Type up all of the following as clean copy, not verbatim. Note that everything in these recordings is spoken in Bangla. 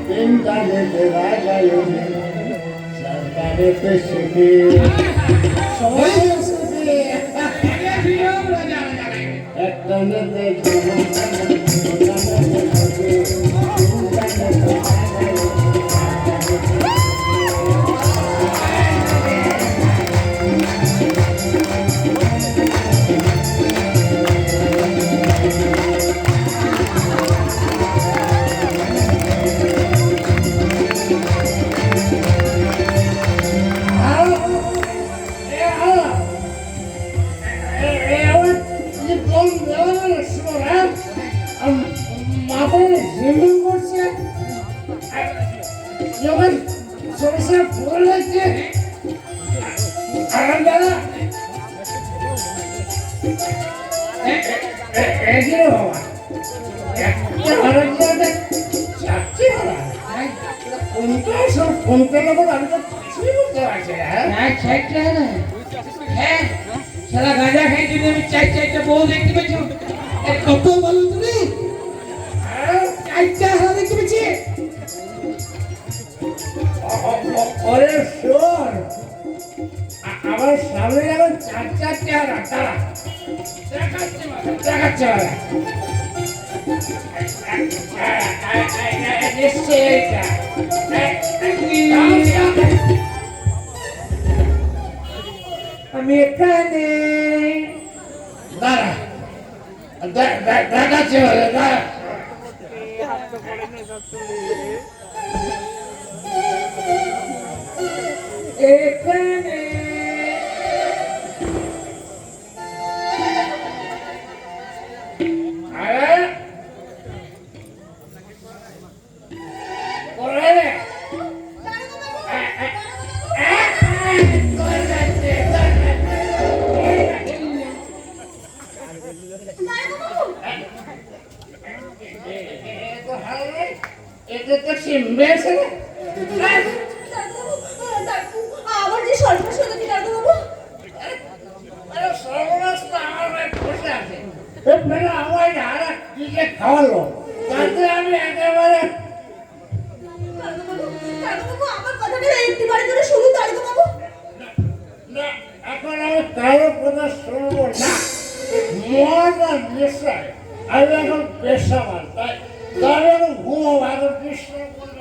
তিনটা যেতে রাজায় সরকারে পেশে সবাই একটা নেতে গাঁজা খাই যদি আমি চারটা বউ দেখতে পেয়েছি কত বলো তুমি চারটা হারা দেখতে পেয়েছি আমার সামনে এখন চারটে হারা তারা দেখাচ্ছে আমি এখানে দাঁড়া দেখাচ্ছে দাঁড়া এখানে আমার যে সর্বনাশ হলো কি দাদু বাবু সর্বনাশ তো আমার বসে আছে আমার হারা কি যে খাওয়ালো তাতে আমি একেবারে দাদু বাবু আমার কথাটা একটিবারের জন্য শুনুন দাদু বাবু না এখন আমি কারো কথা শুনবো না মহাটা নেশায় আমি এখন পেশাবান তাই আমি এখন ঘুমাবো এখন বিশ্রাম করবো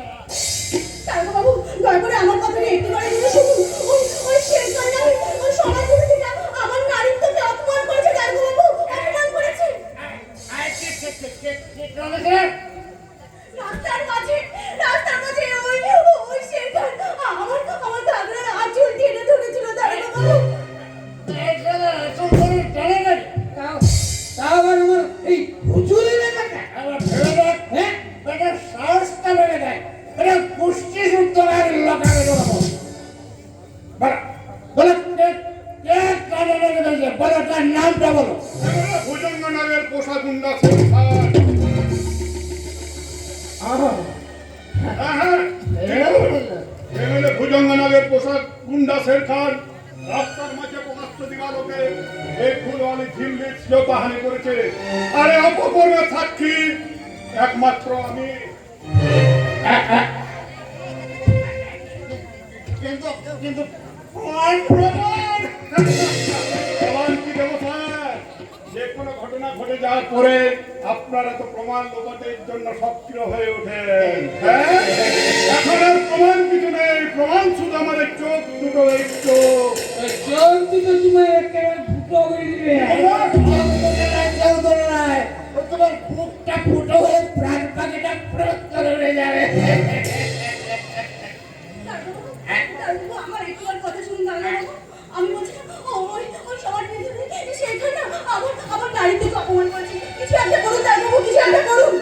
দাদু বাবু দয়া করে আমার কথাটা একটিবারের জন্য শুনুন ওই শেষ গানটা ওই সমাজ থেকে আমার নারীত্বকে অপমান করেছে দাদু বাবু অপমান করেছে রাস্তার মাঝে ওই শেষ গান আমার দাদার আঁচল টেনে ধরেছিল দাদু বাবু তাও আবার আমার এই হুজুরের এলাকা আমার ফেলে দেয় হ্যাঁ এটা সাহসটা বেড়ে দেয় এটা পুষ্টি শুদ্ধ লোকালে দেবো বলো বলো তার নামটা বলো ভুজঙ্গনগরের পোষা গুন্ডা ভুজঙ্গনগরের পোষা গুন্ডা শের খান রাস্তার মাঝে পদার্থ দিবালোকে এই ফুলওয়ালি ঝিল্লি শ্লোতাহানি করেছে আরে অপকর্মের সাক্ষী একমাত্র আমি কিন্তু কিন্তু প্রমাণ কি দেবো স্যার যে কোনো ঘটনা ঘটে যাওয়ার পরে আপনারা তো প্রমাণ লোকের জন্য সক্রিয় হয়ে ওঠেন হ্যাঁ এখন আর প্রমাণ কিছু নেই প্রমাণ শুধু আমাদের চোখ দুটো একটু চোখ দুটো তুমি একেবারে ফুটো করে দিবে তোমার বুকটা ফুটো হয়ে প্রাণ পাখিটা প্রয়োগ করে উড়ে যাবে আমার একবার কথা শুনুন দাদু বাবু আমি বলছি ওই সবার বিরুদ্ধে সেখানে আমার নারীত্বকে অপমান করেছে কিছু একটা করুন দাদু বাবু কিছু একটা করুন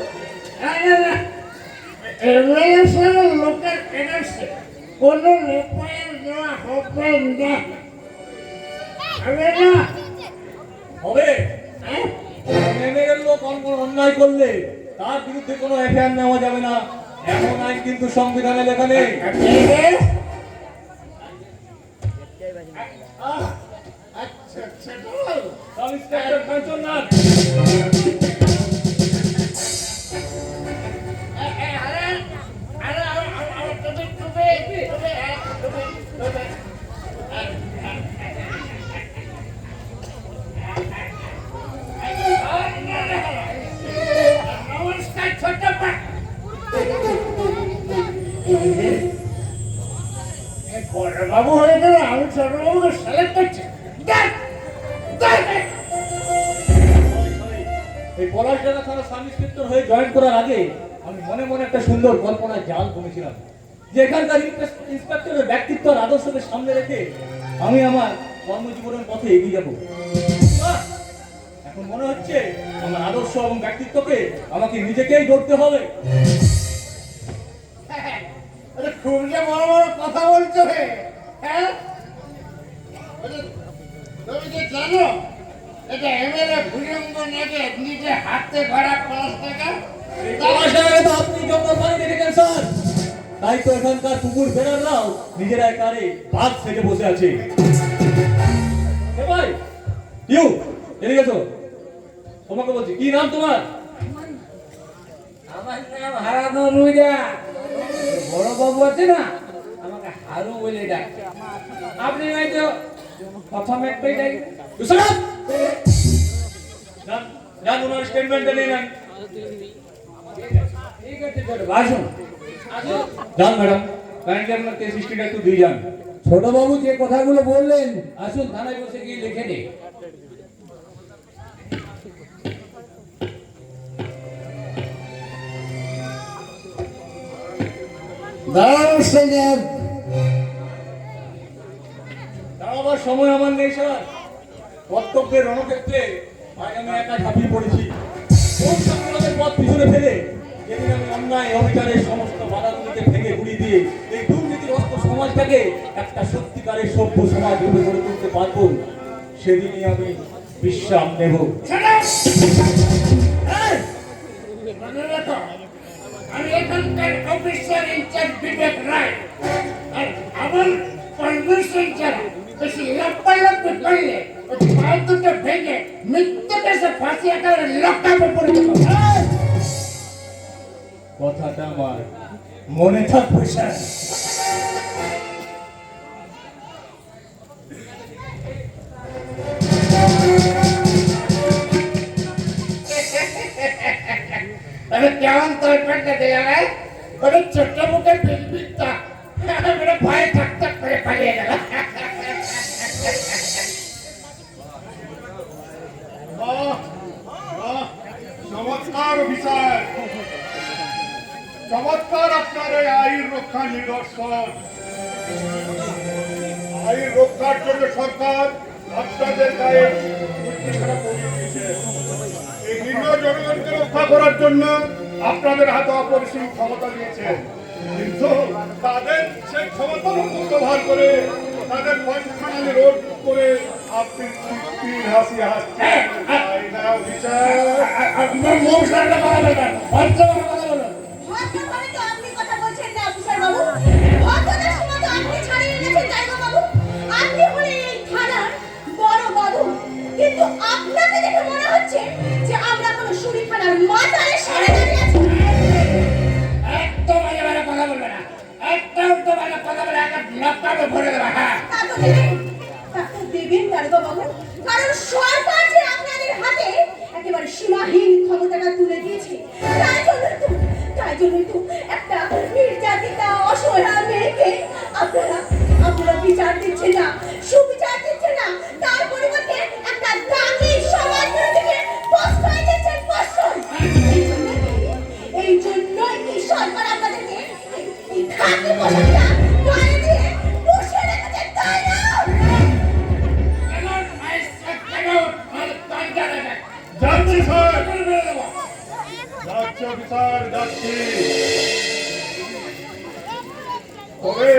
লোকের এনার্সে কোনো লেপায়ের দেওয়া হবে না হবে এমএলএর লোক কোনো অন্যায় করলে তার বিরুদ্ধে কোনো এফআইআর নেওয়া যাবে না এমন আইন কিন্তু সংবিধানে লেখা নেই আচ্ছা সাব ইন্সপেক্টর কাঞ্চননাথ বাবু হয়ে গেলে আমি ছোটবাবুকে সেলেক্ট করছি। দেখ, দেখ, দেখ। এই পলাশডাঙ্গা থানা সাব ইন্সপেক্টর হয়ে জয়েন করার আগে আমি মনে মনে একটা সুন্দর কল্পনার জাল বুনেছিলাম যে এখানকার ইন্সপেক্টরের ব্যক্তিত্ব আর আদর্শকে সামনে রেখে আমি আমার কর্মজীবনের পথে এগিয়ে যাব। এখন মনে হচ্ছে আমার আদর্শ এবং ব্যক্তিত্বকে আমাকে নিজেকেই গড়তে হবে। আরে খুব যে বড় বড় কথা বলছো রে, হ্যাঁ? আরে, তুমি কি জানো এটা এমএলএ ভুজঙ্গ নাকি নিজে হাতে গড়া পলাশটাকা? এই পলাশডাঙ্গায় তো আপনি জঙ্গল পানি দেখেছেন স্যার, তাই তো এখানকার কুকুর বেড়ালরাও নিজেরা কারে বাঘ থেকে বসে আছে। এ ভাই ইউ এদিকে এসো, তোমাকে বলছি কি নাম তোমার? আমার নাম হারানো রুইদা। বড় বাবু আছে না, আমাকে হারু বলে ডাকে। আপনি হয়তো প্রথম একটাই ডাকি। যান ওনার স্টেটমেন্টটা নিয়ে নেন। ঠিক আছে ছোট আসুন। যান ম্যাডাম, কাইন্ডলি আপনার কেস হিস্ট্রিটা একটু দিয়ে যান। ছোট বাবু যে কথাগুলো বললেন, আসুন থানায় বসে গিয়ে লিখে নে। দাঁড়াও সাহেব, দাঁড়াবার সময় আমার নেই স্যার। কর্তব্যের রণক্ষেত্রে আজ আমি একা ঝাঁপিয়ে পড়েছি। কোন সংগ্রামের পথ পিছনে ফেলে যেদিন আমি অন্যায় অবিচারের সমস্ত বাধাগুলিকে ভেঙে গুড়ি দিয়ে এই দুর্নীতিগ্রস্ত সমাজটাকে একটা সত্যিকারের সভ্য সমাজ রূপে গড়ে তুলতে পারবো, সেদিনই আমি বিশ্রাম নেব। এই, মনে রাখো, আমি এখানকার অফিসার ইনচার্জ বিবেক রায়। আর আমার পারমিশন ছাড়া বেশি লাপালাপি করলে ওই পা দুটো ভেঙে মৃত্যু কেসে ফাঁসি একেবারে লকাপে পড়ে দেবো। এই! কথাটা আমার মনে থাকবে স্যার। তবে কেমন তোর পেটটা দিলে ভাই? ওটা ছোট্ট মুখে বিলবিলটা ওটা ভয়ে থাক থাক করে পালিয়ে গেল। বাহ, বাহ, চমৎকার অফিসার, চমৎকার আপনার এই আইন রক্ষা নিদর্শন। আইন রক্ষার জন্য সরকার আপনাদের গায়ে মুষ্টিখানা পরিয়ে দিয়েছে। এই নিম্ন জনগণকে রক্ষা করার জন্য আপনাদের হাতে অপরিসীম ক্ষমতা দিয়েছেন, কিন্তু তাদের সেই ক্ষমতার অপব্যবহার করে তাদের পঞ্চায়েত রোড করে আপনি তৃপ্তির হাসি হাসছেন। তাই না অফিসার? আপনার মুখ সামনে কথা বলবেন, ভদ্রভাবে কথা বলুন। ভদ্রভাবে তো আপনি কথা বলছেন না অফিসার বাবু। ভদ্রতার সীমা তো আপনি ছাড়িয়ে গেছেন জায়গা বাবু। আপনি হলেন এই থানার বড় বাবু, কিন্তু আপনাকে দেখে মনে হচ্ছে যে আমরা কোনো সুরি থানার মাতালের সামনে দাঁড়িয়ে আছি। একদম বাজে বাজে কথা বলবে না, একদম তো বাজে কথা বলে একটা লকাপে ভরে দেবে। হ্যাঁ, তা তো দেবেন, তা তো দেবেন দারোগা বাবু, কারণ সরকার যে আপনাদের হাতে একেবারে সীমাহীন ক্ষমতাটা তুলে দিয়েছে। তাই জন্যই তো একটা নির্যাতিতা অসহায় মেয়েকে আপনারা বিচার দিচ্ছেন না, সুবিচার দিচ্ছেন না, তার পরিবর্তে একটা দামি সমাজ বিরোধীকে প্রশ্রয় দিচ্ছেন, প্রশ্রয়। এই জন্যই কি সরকার আপনাদেরকে এই খাকি পোশাকটা গায়ে দিয়ে বসে রেখেছে, তাই না? এখন কেন কানটা দেখে যাচ্ছি স্যার, মেরে দেবো। যাচ্ছি অফিসার, যাচ্ছি। তবে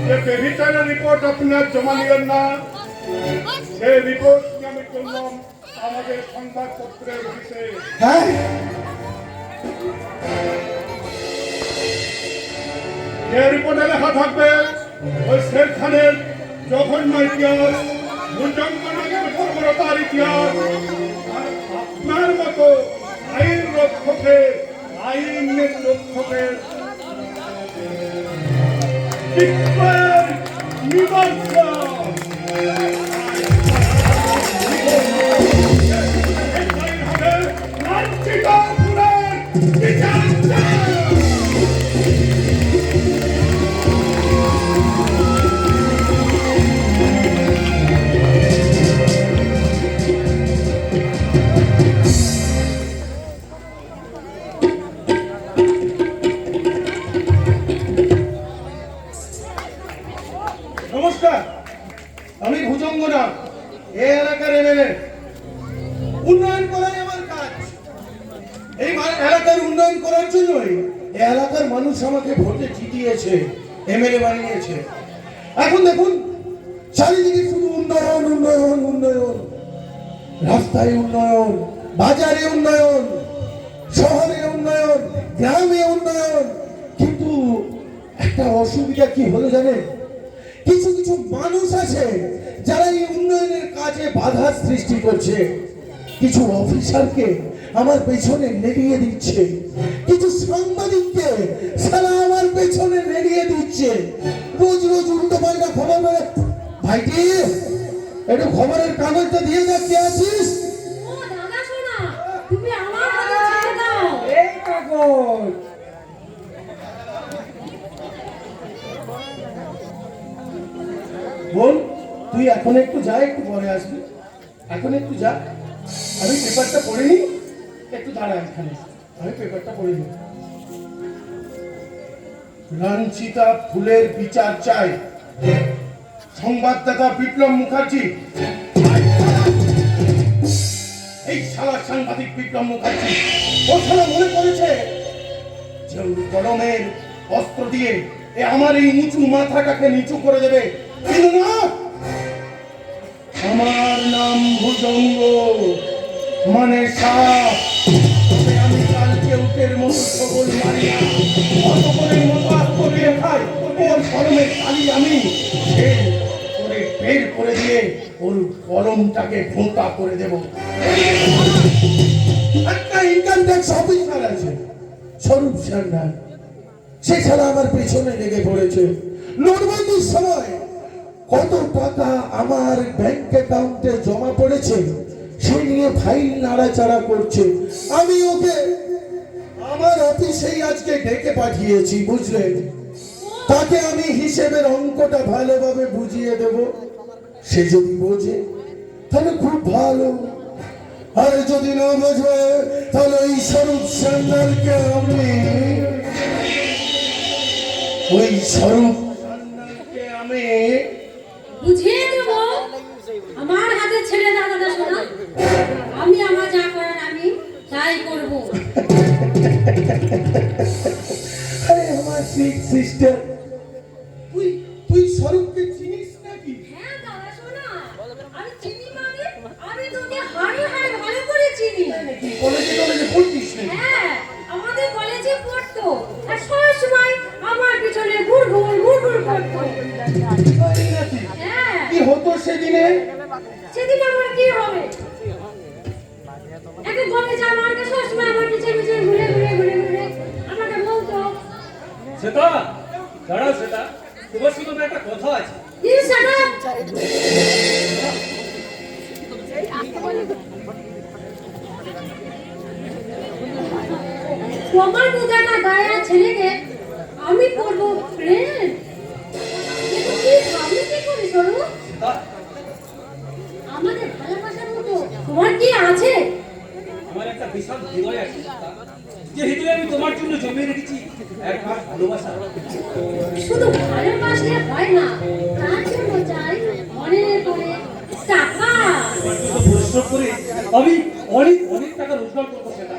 যে বেবিচারের রিপোর্ট আপনার জমা নিলেন না, সেই রিপোর্ট আমি করলাম আমাদের সংবাদপত্রের অফিসে। হ্যাঁ, যে রিপোর্টে লেখা থাকবে ওই শের খানের জঘন্য ইতিহাস, ভূজঙ্গনের বর্বরতার ইতিহাস, আর আপনার মতো আইন রক্ষকের আইনের রক্ষকের বিক্রয়ের নিদর্শন। এটাই হবে লাঞ্ছিত পুরের বিচার। উন্নয়ন করার জন্যই এই এলাকার মানুষ আমাকে ভোটে জিতিয়েছে, এমএলএ বানিয়েছে। এখন দেখুন চারিদিকে শুধু উন্নয়ন উন্নয়ন উন্নয়ন, রাস্তায় উন্নয়ন, বাজারে উন্নয়ন, শহরে উন্নয়ন, গ্রামে উন্নয়ন। কিন্তু একটা অসুবিধা কি হলো জানেন? কিছু কিছু মানুষ আছে যারা এই উন্নয়নের কাজে বাধা সৃষ্টি করছে। কিছু অফিসারকে আমার পেছনে লেলিয়ে দিচ্ছে, কিছু সাংবাদিককে সারা আমার পেছনে লেলিয়ে দিচ্ছে। রোজ রোজ উল্টো পাল্টা খবর বেড়ে। ভাইটি একটু খবরের কাগজটা দিয়ে যা, কে আছিস? ও দাদা শোনা, তুমি আমার হাতে ছেড়ে দাও। এই কাগজ। বোন তুই এখন একটু যা, একটু পরে আসবি। এখন একটু যা, আমি পেপারটা পড়ে নি, একটু দাঁড়া এখানে, আমি পেপারটা পড়ে নি। লাঞ্ছিতা ফুলের বিচার চাই, সংবাদদাতা বিপ্লব মুখার্জি। এই শালা সাংবাদিক বিপ্লব মুখার্জি, ও শালা মনে করেছে যে ওই কলমের অস্ত্র দিয়ে এ আমার এই নিচু মাথাটাকে নিচু করে দেবে। কিন্তু না, আমার নাম ভুজঙ্গ, মানে সাপ। তবে আমি কালকে উটের মতো সবল মারিয়া অতপরের মতো আত্মরিয়ে খাই। ওর কলমের কালি আমি সেই করে বের করে দিয়ে ওর কলমটাকে ফোঁটা করে দেব। একটা ইনকাম ট্যাক্স অফিসার আছে স্বরূপ সান্যাল, সে ছাড়া আমার পেছনে লেগে পড়েছে। নোটবন্দির সময় কত টাকা আমার ব্যাংক অ্যাকাউন্টে জমা পড়েছে সে নিয়ে ফাইল নাড়াচাড়া করছে। আমি ওকে আমার অফিসেই আজকে ডেকে পাঠিয়েছি, বুঝলেন? তাকে আমি হিসেবের অঙ্কটা ভালোভাবে বুঝিয়ে দেব। সে যদি বোঝে তাহলে খুব ভালো, আর যদি না বোঝে তাহলে ওই স্বরূপ সান্যালকে আমি বুঝিয়ে দেব। আমার হাতে ছেড়ে দাও দাদা শোনা, আমি আমার যা করার আমি তাই করব। আরে আমার সিক সিস্টার, তুই স্বরূপকে চিনিস নাকি? হ্যাঁ দাদা শোনা, আমি চিনি মানে আমি তোকে হাড়ে হাড়ে ভালো করে চিনি। কলেজে পড়তিস নাকি? হ্যাঁ, আমাদের কলেজে পড়তো আর সব সময় আমার পিছনে ঘুরঘুর করতো। তাই নাকি? হ্যাঁ, কি হতো সেদিনে? সেদিন আমার কি হবে? একে কলেজে আমাকে সব সময় আমার পিছনে পিছনে ঘুরে আমাকে বলতো, সেটা দাঁড়াও, সেটা তোমার সঙ্গে আমার একটা কথা আছে। কি সেটা? তোমার মতো একটা গায়া ছেলেকে আমি করবো প্রেম? কিন্তু কি ভাবলি কি করিস বলো? তা আমাদের ভালোবাসার মতো তোমার কি আছে? আমার একটা বিশাল হৃদয় আছে, যে হৃদয়ে আমি তোমার জন্য জমিয়ে রেখেছি এক মাস ভালোবাসা। শুধু ভালোবাসলে হয় না, তার জন্য চাই মনের করে টাকা। তোমার জন্য পরিশ্রম করে আমি অনেক অনেক টাকা রোজগার করবো। সেটা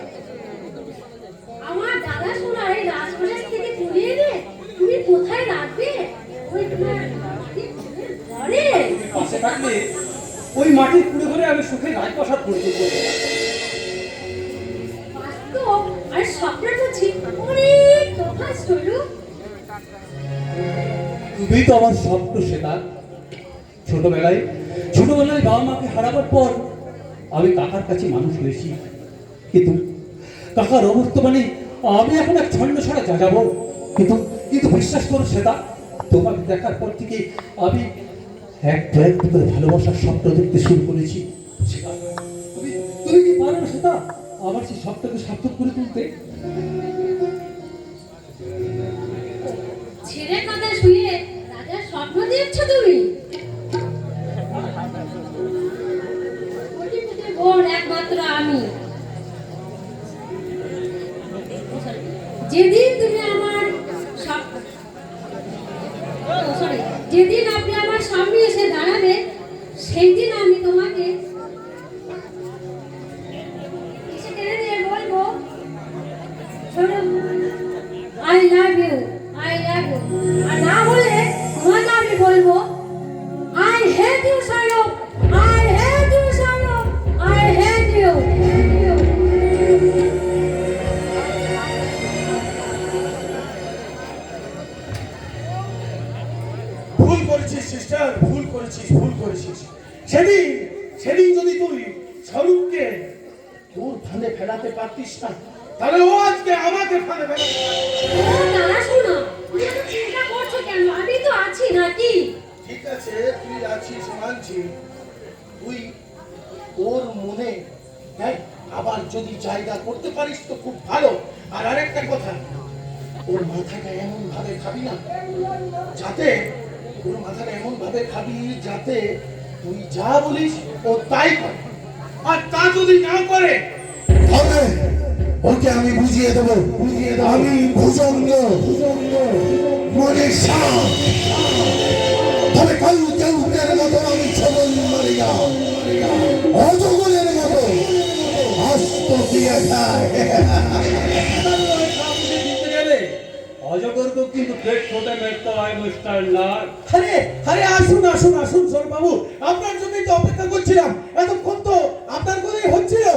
আমার দাদা শোনা এই রাজকোষ থেকে তুলে এনে তুমি কোথায় রাখবে? ওই তোমার ঘরে। পাশে থাকলে ওই মাটির কুড়ে ঘরে আমি সুখে রাজপ্রাসাদ করতে করবো। বাস্তব আর স্বপ্নের মধ্যে অনেক তফাৎ স্বরূপ। তুমি তো আমার স্বপ্ন। সেটা ছোটবেলায় বাবা মাকে হারাবার পর আমি কাকার কাছে মানুষ হয়েছি, কিন্তু কাকার অবর্তমানে আমি এখন এক ছন্ন ছাড়া যা যাবো। কিন্তু কিন্তু বিশ্বাস করো সেটা, তোমাকে দেখার পর থেকে আমি একটু একটু করে ভালোবাসার স্বপ্ন দেখতে শুরু করেছি। সেটা তুমি কি পারো না সেটা আমার সেই স্বপ্নকে সার্থক করে তুলতে? ছেলের কথা শুয়ে রাজার স্বপ্ন দেখছো তুমি? কোটিপতির বোন একমাত্র আমি। যেদিন তুমি আমার যেদিন আপনি আমার সামনে এসে দাঁড়াবে সেই দিন আমি তোমাকে এসে টেনে দিয়ে বলবো, শোনো, I love you, I love you। আর না বলে তোমাকে আমি বলবো I hate you, Sourav, I hate you, Sourav, I hate you। ভুল করেছিস সিস্টার, ভুল করেছিস, ভুল করেছিস। সেদিন সেদিন যদি তুই স্বরূপকে তোর ফাঁদে ফেলাতে পারতিস না, তাহলে ও আজকে আমাকে ফাঁদে ফেলাতে। ও দাদা শোনো, তুমি এত চিন্তা করছো কেন? আমি তো আছি নাকি? ঠিক আছে, তুই আছিস মানছি। তুই ওর মনে হ্যাঁ আবার যদি জায়গা করতে পারিস তো খুব ভালো। আর আরেকটা কথা, ওর মাথাটা এমন ভাবে খাবি না যাতে ওর মাথাটা এমন ভাবে খাবি যাতে তুই যা বলিস ও তাই করে। আর তা যদি না করে হবে, ওকে আমি বুঝিয়ে দেবো। আমি ভুজঙ্গ মনে সাপ, তবে কাল কেউটের মতো আমি ছবল মারিয়া অজগরের মতো আস্ত দিয়ে খায়। জিততে গেলে অজগরকেও কিন্তু পেট ছোটে মেরতে হয় মিস্টার নাট। আরে আরে আসুন আসুন আসুন সর বাবু, আপনার জন্যই তো অপেক্ষা করছিলাম। এতক্ষণ তো আপনার কথাই হচ্ছিল।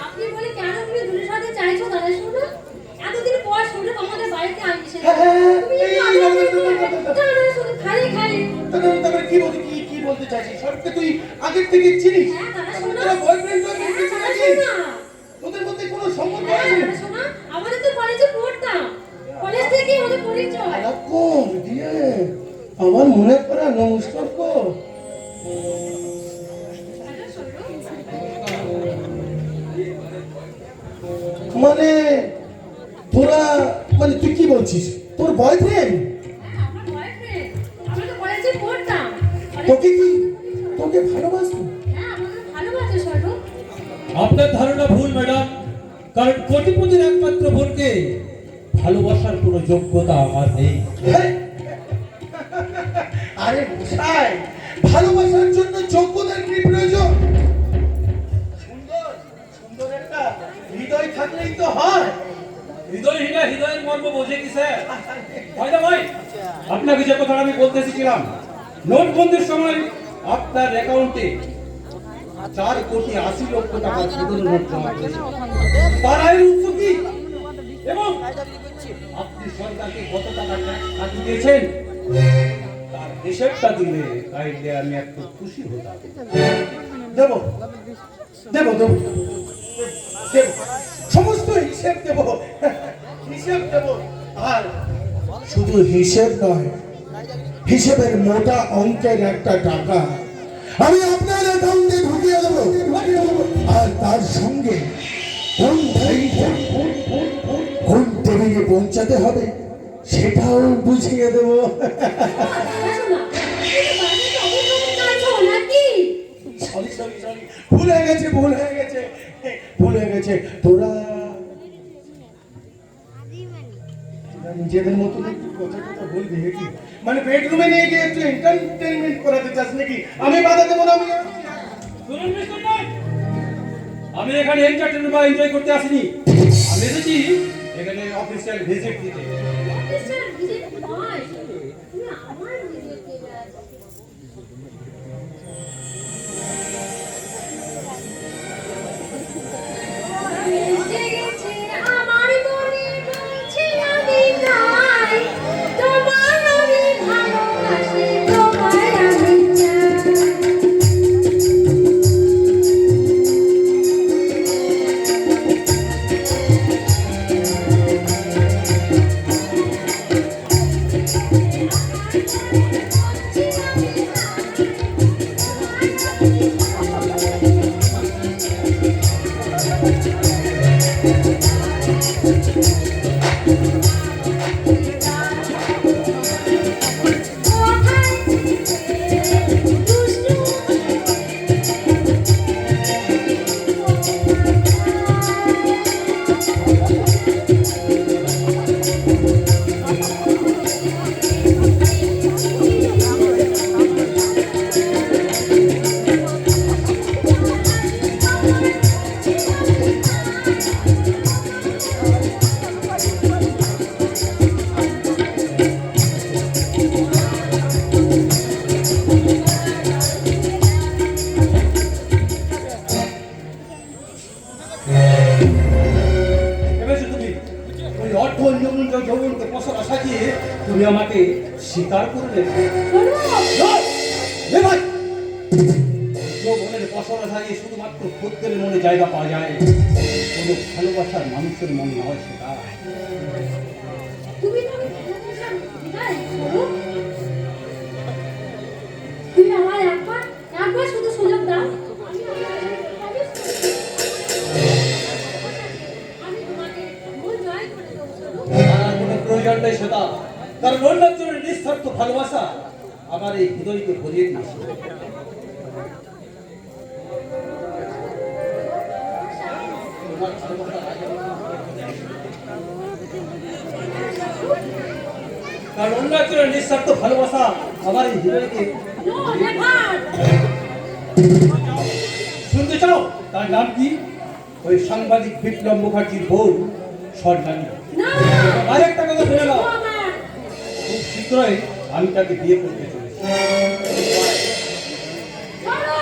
আপনি বলে কেন তুমি দূরে সাথে চাইছো দাদা? শোনো, এতদিন পর শোনো আমাদের বাড়িতে আসছে। তুমি শুধু খালি খালি। তারপরে কি বলতে চাইছিস? সবকে তুই আগের থেকে চিনিস? হ্যাঁ দাদা শোনো, তোরা বয়ফ্রেন্ড হ্যাঁ দাদা শোনো, তোদের মধ্যে কোনো সম্পর্ক হ্যাঁ আছে? দাদা শোনো, আমাদের তো কলেজে পড়তাম, কলেজ থেকে আমাদের পরিচয়। কোন দিয়ে আমার মনে পড়া নমস্কার কর। মানে তোরা মানে তুই কি বলছিস? তোর বয়ফ্রেন্ড? হ্যাঁ আমার বয়ফ্রেন্ড, আমরা তো কলেজে পড়তাম। তোকে কি তোকে ভালোবাসতো? হ্যাঁ আমাদের ভালোবাসে সরু। আপনার ধারণা ভুল ম্যাডাম, কারণ কোটিপতির একমাত্র বোনকে ভালোবাসার কোনো যোগ্যতা আমার নেই। আরে মশাই, ভালোবাসার জন্য যোগ্যতার কি প্রয়োজন? সুন্দর সুন্দর একটা হৃদয় থাকলেই তো হয়। হৃদয়হীনা হৃদয়ের মর্ম বোঝে কি স্যার? ভাই আপনাকে যে কথা আমি বলতেছিলাম, নোটবন্দির সময় আপনার অ্যাকাউন্টে 4,80,00,000 টাকা পুরনো নোট জমা করেছে। তার আয়ের উৎস কি? এবং আপনি সরকারকে কত টাকা ট্যাক্স ফাঁকি দিয়েছেন তার হিসেবটা দিলে তাইলে আমি একটু খুশি হতাম। দেব দেব দেব দেব, সমস্ত হিসেব দেব, হিসেব দেব। আর শুধু হিসেব নয়, হিসেবের মোটা অঙ্কের একটা টাকা আমি আপনার অ্যাকাউন্টে ঢুকিয়ে দেবো। আর তার সঙ্গে কোন ফাইলটা কোন টেবিলে পৌঁছাতে হবে সেটাও বুঝিয়ে দেবো। দাদা শোনো, তুমি বাড়িতে অবশ্যই চাইছো নাকি? সরি সরি সরি, ভুল হয়ে গেছে ভুল হয়ে গেছে ভুল হয়ে গেছে। তোরা নিজেদের মতো একটু কথা কথা বলবি নাকি? মানে বেডরুমে নিয়ে গিয়ে একটু এন্টারটেইনমেন্ট করাতে চাস নাকি? আমি বাধা দেবো না। শুনুন মিস্টার নাট, আমি এখানে এন্টারটেইনমেন্ট বা এনজয় করতে আসিনি। আমি এসেছি এখানে অফিসিয়াল ভিজিট দিতে। অফিসার ভিজিট নয়, তুমি আমার ভিজিট দিতে আসছো। এসে গেছে আমার মনে, বলছি আমি তাই, তোমায় আমি ভালোবাসি, তোমায় আমি চাই। ভেবেছো তুমি ওই অর্ধ যৌবনকে পশরা সাজিয়ে তুমি আমাকে স্বীকার করে নেবে? যৌবনের পশরা সাজিয়ে শুধুমাত্র প্রত্যেকের মনে জায়গা পাওয়া যায়, কোনো ভালোবাসার মানুষের মনে হয় সেটা। তুমি তো ভালোবাসার বিদায় করো। তুমি আমার একবার শুধু সুযোগ দাও। আমি তোমাকে মন জয় করে দেবো শুধু। আর কোনো প্রয়োজন নেই সেটা, কারণ অন্যের জন্য নিঃস্বার্থ ভালোবাসা আমার এই হৃদয়কে ভরিয়ে দিয়েছে। কারণ অন্যের জন্য নিঃস্বার্থ ভালোবাসা আমার এই হৃদয়কে No, never! শুনতে চাও? তার নাম কি? ওই সাংবাদিক বিপ্লব মুখার্জির বোন স্বর্ণালী। না! আরেকটা কথা শুনে নাও, আমার খুব শীঘ্রই আমি তাকে বিয়ে করতে চলেছি। ছাড়ো!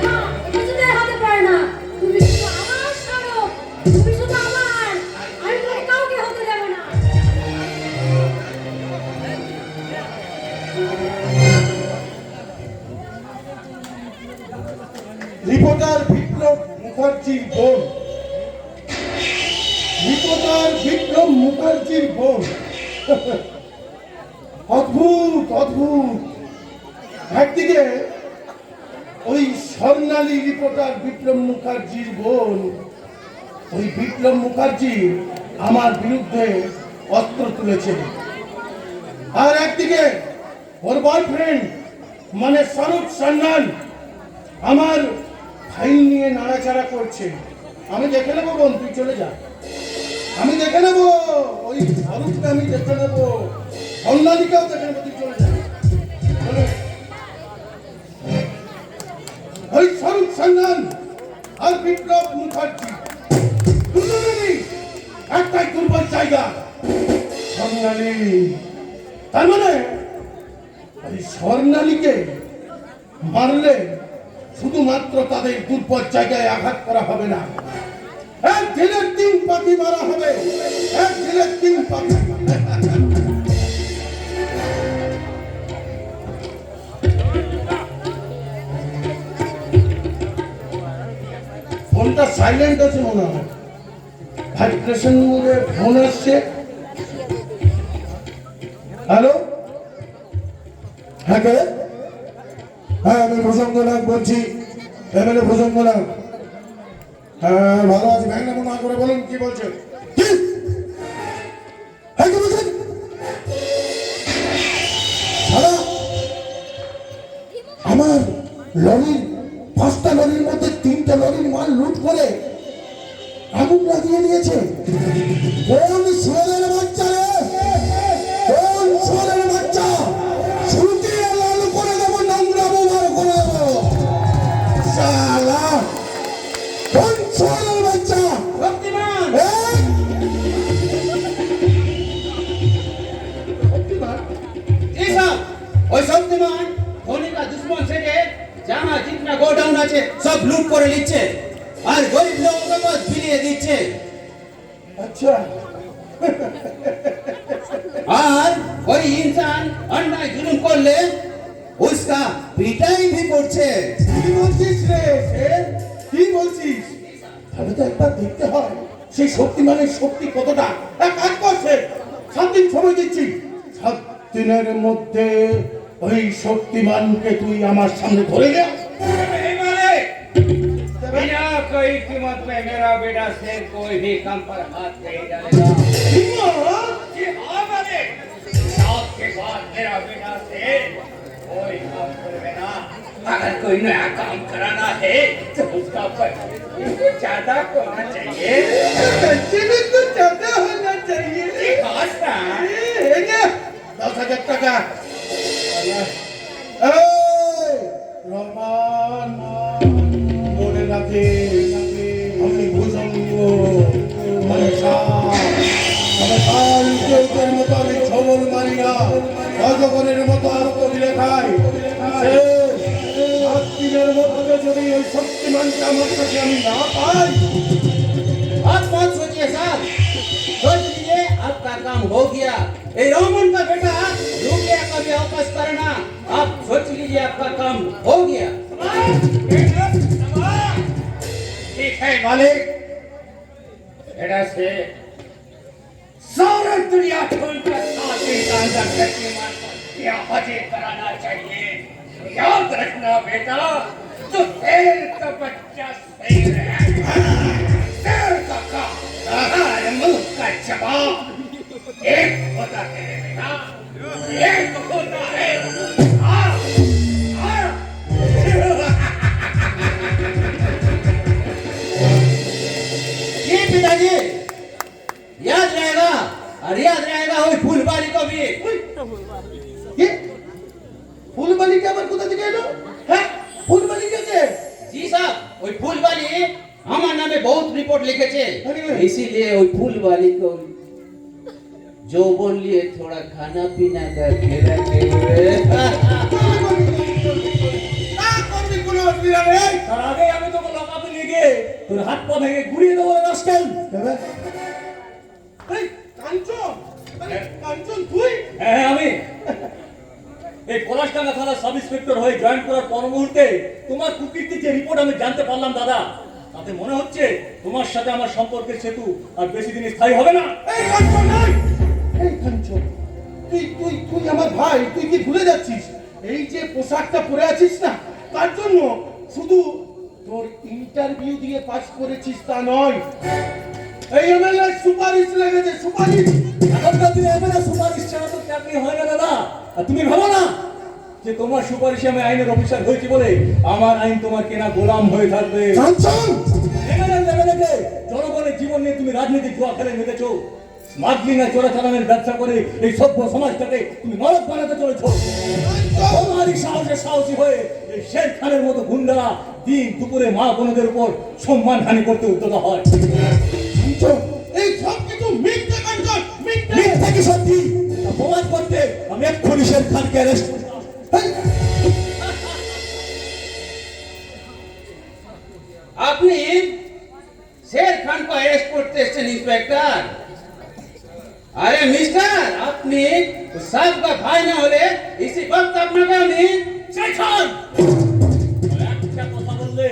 না, কিছুতেই হতে পারে না। তুমি শুধু আমার ছাড়ো। তুমি শুধু আমার। আমি তোমাকে কাউকে হতে দেব না। রিপোর্টার বিপ্লব মুখার্জির বোন, রিপোর্টার বিপ্লব মুখার্জির বোন। অদ্ভুত অদ্ভুত। একদিকে ওই স্বর্ণালী রিপোর্টার বিপ্লব মুখার্জির বোন, ওই বিপ্লব মুখার্জি আমার বিরুদ্ধে অস্ত্র তুলেছে, আর একদিকে ওর বয়ফ্রেন্ড মানে স্বরূপ সান্যাল আমার ফাইল নিয়ে নাড়াচাড়া করছে। আমি দেখে নেবো বোন, তুই চলে যা, আমি দেখে নেবো, ওই স্বরূপকে আমি দেখে নেবো, স্বর্ণালীকেও দেখে নেবো, তুই চলে যা। চলে। ওই স্বরূপ সান্যাল আর বিপ্লব মুখার্জি দুজনেরই একটাই দুর্বল জায়গা, স্বর্ণালী। তার মানে ওই স্বর্ণালীকে মারলে শুধুমাত্র তাদের দুর্বল জায়গায় আঘাত করা হবে না, এক ঢিলের 3 পাখি মারা হবে, এক ঢিলের 3 পাখি। ফোনটা সাইলেন্ট আছে মনে হয়, ভাইব্রেশন মোডে ফোন আসছে। হ্যালো, হ্যাঁ কে? হ্যাঁ আমি ভূষঙ্গনাথ বলছি, এমএলএ ভূষঙ্গনাথ। হ্যাঁ ভালো আছি, ভ্যাংনা মনে করে বলুন কি বলছেন? কি? হ্যাঁ কি বলছেন? সারা আমার লরির 5টা লরির মধ্যে 3টে লরির মাল লুট করে আগুন লাগিয়ে দিয়েছে। কোন সোরের বাচ্চা রে? কোন সোরের বাচ্চা? শুটিয়ে লাল করে দেবো, নোংরা বোমার করে দেবো। শালা কোন সোরের বাচ্চা? শক্তিমান! এই! जी साहब, ওই শক্তিমান ধনীরা দুশ্মন থেকে জানা জিতনা গোডাউন আছে সব লুট করে নিচ্ছে আর গরিব লোককে বাদ বিলিয়ে দিচ্ছে। আচ্ছা, और कोई इंसान अन्याय जुलूम করলে उसका पिटाई भी করছে। কি বলছিস রে? কি বলছিস? তাহলে তো একবার দেখতে হয় সেই শক্তিমানের শক্তি কতটা। এক কাজ করছে, 7 দিন সময় দিচ্ছি, 7 দিনের মধ্যে ওই শক্তিমানকে তুই আমার সামনে ধরে নে। नहीं माने बिना कोई कीमत में मेरा बेटा शेर कोई भी कम पर हाथ नहीं डालेगा। जी हाँ माने साथ के बाद मेरा बेटा शेर कोई काम करे ना। अगर कोई नया काम कराना है तो उसका पैसा ज्यादा होना चाहिए। कुछ ज्यादा होना चाहिए। जी हाँ साहब। 10,000 টাকা। রহমান মনে রাখে, আমি ভূষঙ্গ মানে কালকের মতো আমি ছবল মারি না, অজগরের মতো আত্মবিলে খাই। 7 দিনের মধ্যে যদি ওই শক্তিমানটা আমার কাছে আমি না পাই। आप मत सोचिए साहब, सोच लीजिए आपका काम हो गया। ये रोमन का बेटा रुपया कभी वापस करना, आप सोच लीजिए आपका काम हो गया। ठीक है मालिक, बेटा से सारा दुनिया को इनका साथ ही अंदर शक्तिमान को क्या हजे कराना चाहिए। याद रखना बेटा, तो शेर का बच्चा शेर है, शेर का काम, हर मुल्क का जवाब एक होता है बेटा, एक होता है। हाँ, हाँ। ये पिताजी याद रहेगा, और याद रहेगा वो फूलबाड़ी को भी। কি ফুলবালিকে আবার কোথা থেকে এলো? হ্যাঁ, ফুলবালি গেছে। जी साहब, वो फूलबाड़ी हमारे नामे बहुत रिपोर्ट लिखे थे, अरे। इसीलिए वो फूलबाड़ी को जो बोल लिए थोड़ा खाना पीना का घेरा के हुए। না করবি কোনো অসুবিধা নেই। তার আগে আমি তোকে লকাপে নিয়ে গিয়ে তোর হাত পা ভেঙে গুড়িয়ে দেবো রাস্কেল। এই কাঞ্চন, আরে কাঞ্চন তুই? হ্যাঁ আমি এই পলাশডাঙ্গা থানার সাব ইন্সপেক্টর হয়ে জয়েন করার পর মুহূর্তে তোমার কুকীর্তির যে রিপোর্ট আমি জানতে পারলাম দাদা, তাতে মনে হচ্ছে তোমার সাথে আমার সম্পর্কের সেতু আর বেশি দিন স্থায়ী হবে না। এই কাঞ্চন নাই, এই কাঞ্চন তুই তুই তুই আমার ভাই, তুই কি ভুলে যাচ্ছিস? এই যে পোশাকটা পরে আছিস না, তার জন্য শুধু তোর ইন্টারভিউ দিয়ে পাস করেছিস তা নয়, এই এমএলএ সুপারিশ লেগেছে, সুপারিশ। এখনকার দিনে এমএলএ সুপারিশ ছাড়া তো চাকরি হয় না দাদা। আর তুমি ভাবো না যে তোমার সুপারিশে আমি আইনের অফিসার হয়েছি বলে আমার আইন তোমার কেনা গোলাম হয়ে থাকবে। কাঞ্চন এমএলএ জনগণের জীবন নিয়ে তুমি রাজনীতির জুয়া খেলে মেতেছো, স্মাগলিং আর চোরাচালানের ব্যবসা করে এই সভ্য সমাজটাকে তুমি নরক বানাতে চলেছো। তোমারই সাহসে সাহসী হয়ে এই শের খানের মতো গুন্ডারা দিন দুপুরে মা বোনদের উপর সম্মানহানি করতে উদ্যত হয়। কাঞ্চন এই সব কিছু মিথ্যে কাঞ্চন, মিথ্যে। মিথ্যা কি সত্যি তা প্রমাণ করতে আমি এক্ষুনি শের খানকে অ্যারেস্ট করব। আপনি शेर खान को अरेस्ट करते हैं इंस्पेक्टर। अरे मिस्टर, আপনি साहब का भाई ना होले इसी वक्त আপনাকে আমি शेर खान একটা কথা বললে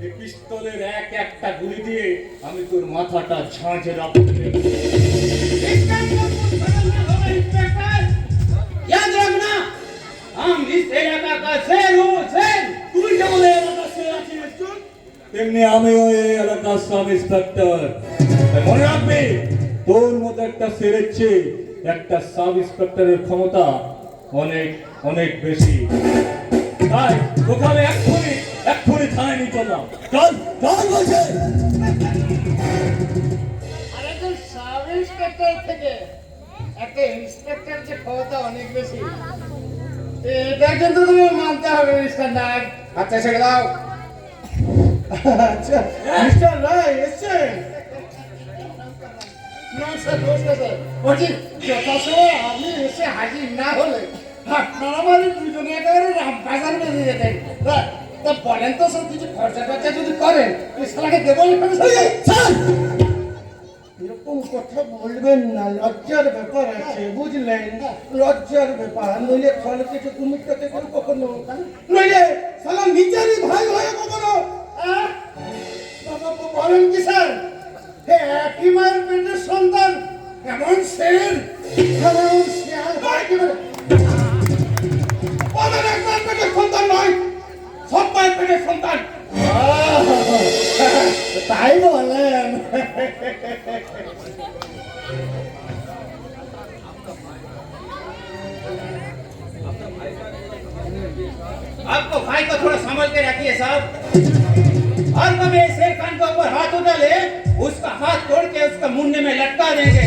এই পিস্তলের এক একটা গুলি দিয়ে আমি তোর মাথাটা ঝাঁঝে রাখতে দেব। इंस्पेक्टर याद रखना, हम इस इलाका का शेर हूँ, शेर। তুই যেমন এই এলাকার শের আছিস তেমনি আমিও এই এলাকার সাব ইন্সপেক্টর। তাই মনে রাখবি তোর মতো একটা শেরের চেয়ে একটা সাব ইন্সপেক্টরের ক্ষমতা অনেক অনেক বেশি। তাই তোকে আমি এক্ষুনি থানায় নিয়ে চললাম। চল চল বলছে। আর একজন সাব ইন্সপেক্টর থেকে একটা ইন্সপেক্টর যে ক্ষমতা অনেক বেশি, এটা কিন্তু তুমি মানতে হবে মিস্টার নাগ। আচ্ছা ছেড়ে দাও। আচ্ছা মিস্টার রায় এসেছেন। নমস্কার নমস্কার স্যার। বলছি যথাসময় আপনি এসে হাজির না হলে আপনারা মানে দুজনে একেবারে রামবাজার বেঁধে যেতেন। তা বলেন তো স্যার, কিছু খরচা টরচা যদি করেন ওই শালাকে দেবো এখানে স্যার। এরকম কথা বলবেন না, লজ্জার ব্যাপার আছে বুঝলেন, লজ্জার ব্যাপার। নইলে ফলে কিছু কুমিরটা থেকে কখনো, নইলে সালা নিজেরই ভাই হয়ে কখনো। আহ, বলেন কি স্যার, হে একই মায়ের পেটের সন্তান এমন শের এমন শেয়াল হয় কি বলে? ওদের একবার পেটের সন্তান নয়, সব মায়ের পেটের সন্তান। তাই বলেন। आपको भाई को थोड़ा संभल के रखिए साहब। और कभी शेर खान के ऊपर हाथ उठा ले, उसका हाथ तोड़ के उसका मुंडे में लटका देंगे।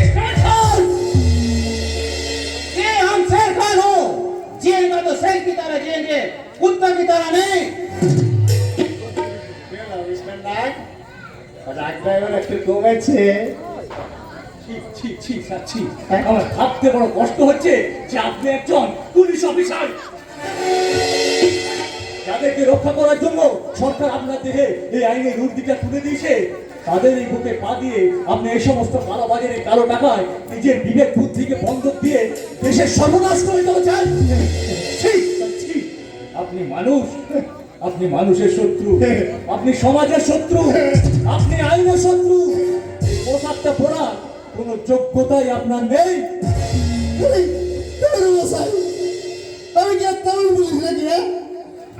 ये हम शेर खान हो, जिएगा तो शेर की तरह जिएंगे, कुत्ता की तरह नहीं। মিস্টার নাগ, রাগটা এবার একটু কমেছে। ছি আমার ভাবতে বড় কষ্ট হচ্ছে যে আপনি একজন পুলিশ অফিসার। যাদেরকে রক্ষা করার জন্য সরকার আপনার দেহে এই আইনের রুটিটা তুলে দিয়েছে, তাদের এই বুকে পা দিয়ে আপনি এই সমস্ত কালো বাজারে কালো টাকায় নিজের বিবেক বুদ্ধিকে বন্ধক দিয়ে দেশের সর্বনাশ করে দেওয়া চান। ছি, ছি। আপনি মানুষ, আপনি মানুষের শত্রু, আপনি সমাজের শত্রু, আপনি আইনের শত্রু। এই পোশাকটা পরা কোনো যোগ্যতাই আপনার নেই। আমি কি আর তেমন বলিস নাকি?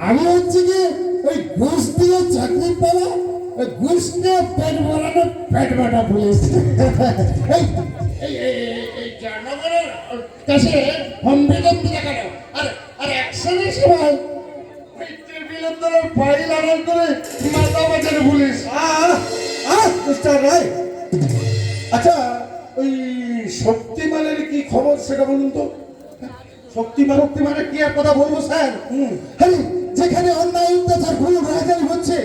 আমি হচ্ছে কি ওই ঘুষ দিয়ে চাকরি পাওয়া, ওই ঘুষ দিয়ে পেট ভরানো পেট বাটা পুলিশ। এই জনগণের কাছে হম্বিদম দিলে কেন? আর আর অ্যাকশনের সময় ওই টেবিলের দ্বারা ফাইল আনার করে মাথা বাজারে পুলিশ। মিস্টার রায়, আচ্ছা ওই শক্তিমানের কি খবর সেটা বলুন তো। শক্তিমানের কি আর কথা বলবো স্যার? হ্যাঁ, যেখানে অন্যায় অত্যাচার ভুল রাজারি হচ্ছে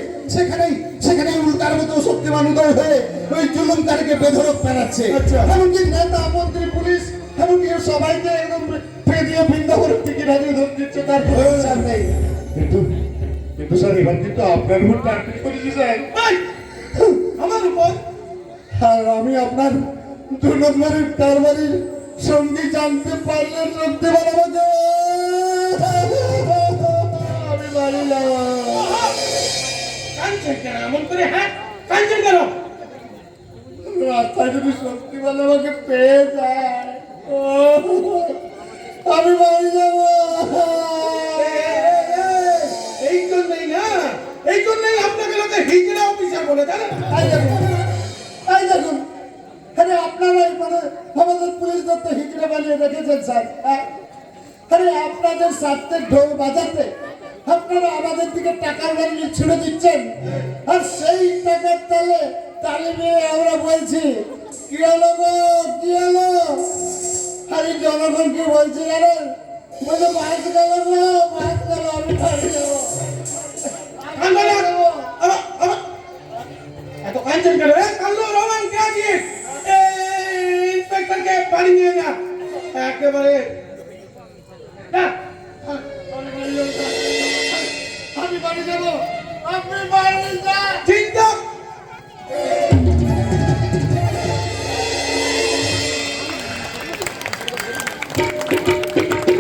সেখানেই উল্টার মতো শক্তিমান উদয় হয়ে ওই জুলুমকারীকে বেধড়ক পেরাচ্ছে। আচ্ছা। এমনকি নেতা মন্ত্রী পুলিশ এমনকি সবাইকে একদম পেদিয়ে বৃন্দা করে টিকিট হাজিয়ে ধরে দিচ্ছে, তার প্রয়োজন নেই। কিন্তু স্যার এবার কিন্তু আপনার উপর টার্গেট করেছি স্যার। আমার উপর? আর আমি আপনার 2 নম্বরের কারবারির সঙ্গী জানতে পারলে সত্যি আমাকে আমি বাড়ি যাবো। কাঁদছেন কেন এমন করে? হ্যাঁ, কাঁদছেন কেন? রাস্তায় যদি সত্যি বলে আমাকে পেয়ে যায়, আমি বাড়ি যাবো। এই জন্যই আপনাকে লোকে হিজড়া অফিসার বলে, জানেন? এই দেখুন, আরে আপনারাই মানে আমাদের পুলিশ দপ্তর হিজড়ে বানিয়ে রেখেছেন স্যার। আরে আপনাদের স্বার্থের ঢোল বাজাতে আপনারা আমাদের দিকে টাকার বাড়ি ছুড়ে দিচ্ছেন, আর সেই টাকার তালে নিয়ে আমরা বলছি কি হলো গো, কি হলো? আরে জনগণ কি বলছি জানেন? বলে বাস গেল গো, বাস গেল, আমি বাড়ি যাবো। এত কাঁদছেন কেন? কাল্লু রোমান কে আছিস? ইন্সপেক্টরকে বাড়ি নিয়ে যা একেবারে। আমি বাড়ি যাবো, আপনি বাড়ি যান। ঠিক